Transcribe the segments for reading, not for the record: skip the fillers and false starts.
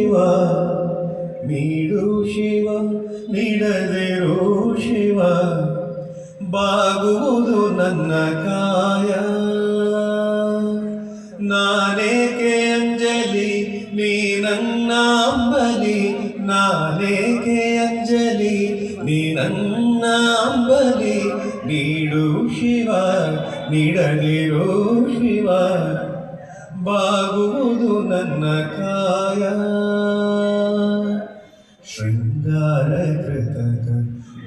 ಶಿವ ನೀಡು ಶಿವ ನೀಡದಿರು ಶಿವ ಬಾಗುವುದು ನನ್ನ ಕಾಯ ನಾನೇಕೆ ಅಂಜಲಿ ನೀ ನನ್ನ ಅಂಬಲಿ ನಾನೇಕೆ ಅಂಜಲಿ ನೀ ನನ್ನ ಅಂಬಲಿ ನೀಡು ಶಿವ ನೀಡದಿರು ಶಿವ ಬಾಗುವುದು ನನ್ನ ಕಾಯ ಶೃಂಗಾರ ಕೃತಕ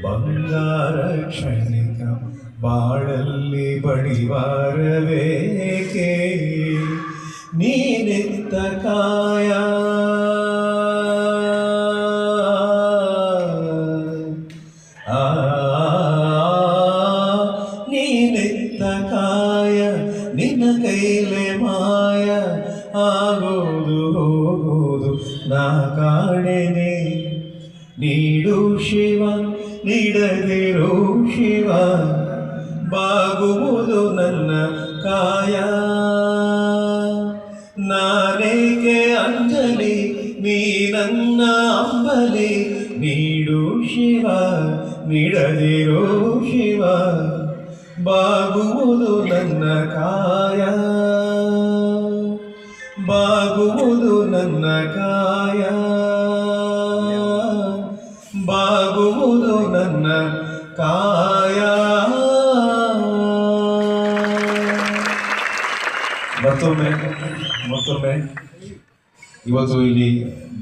ಬಂಗಾರ ಕ್ಷಣಿಕ ಬಾಳಲ್ಲಿ ಬಡಿವಾರವೇಕೆ ನೀನೆತ್ತ ಕಾಯ ನೀನೆತ್ತ ಕಾಯ ನಿನ್ನ ಕೈಲೆ ಮಾಯ ಆಗೋದು ಹೋಗೋದು ನಾ ಕಾಣೆನೆ ನೀಡು ಶಿವ ನೀಡದಿರು ಶಿವ ಬಾಗುವುದು ನನ್ನ ಕಾಯ ನಾನೇಕೆ ಅಂಜಲಿ ನೀ ನನ್ನ ಅಂಬಲಿ ನೀಡು ಶಿವ ನೀಡದಿರು ಶಿವ ಬಾಗುವುದು ನನ್ನ ಕಾಯ ಬಾಗುವುದು ನನ್ನ ಕಾಯ ಬಾಗುವುದು ನನ್ನ ಕಾಯ ಮತ್ತೊಮ್ಮೆ ಇವತ್ತು ಇಲ್ಲಿ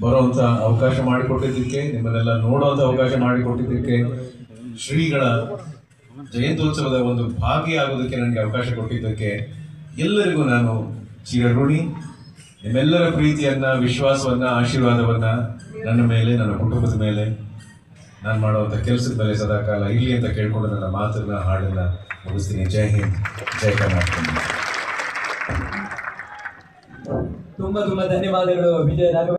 ಬರುವಂಥ ಅವಕಾಶ ಮಾಡಿಕೊಟ್ಟಿದ್ದಕ್ಕೆ ನಿಮ್ಮನ್ನೆಲ್ಲ ನೋಡುವಂಥ ಅವಕಾಶ ಮಾಡಿಕೊಟ್ಟಿದ್ದಕ್ಕೆ ಶ್ರೀಗಳ ಜಯಂತ್ಯೋತ್ಸವದ ಒಂದು ಭಾಗಿಯಾಗೋದಕ್ಕೆ ನನಗೆ ಅವಕಾಶ ಕೊಟ್ಟಿದ್ದಕ್ಕೆ ಎಲ್ಲರಿಗೂ ನಾನು ಚಿರಋಣಿ. ನಿಮ್ಮೆಲ್ಲರ ಪ್ರೀತಿಯನ್ನು ವಿಶ್ವಾಸವನ್ನು ಆಶೀರ್ವಾದವನ್ನು ನನ್ನ ಮೇಲೆ ನನ್ನ ಕುಟುಂಬದ ಮೇಲೆ ನಾನು ಮಾಡುವಂಥ ಕೆಲಸದ ಮೇಲೆ ಸದಾಕಾಲ ಇಲ್ಲಿ ಅಂತ ಕೇಳ್ಕೊಂಡು ನನ್ನ ಮಾತನ್ನ ಹಾಡನ್ನು ಮುಗಿಸ್ತೀನಿ. ಜೈ ಹಿಂದ್, ಜೈ ಕರ್ನಾಟಕ. ತುಂಬ ಧನ್ಯವಾದಗಳು ವಿಜಯ ರಾಘವ.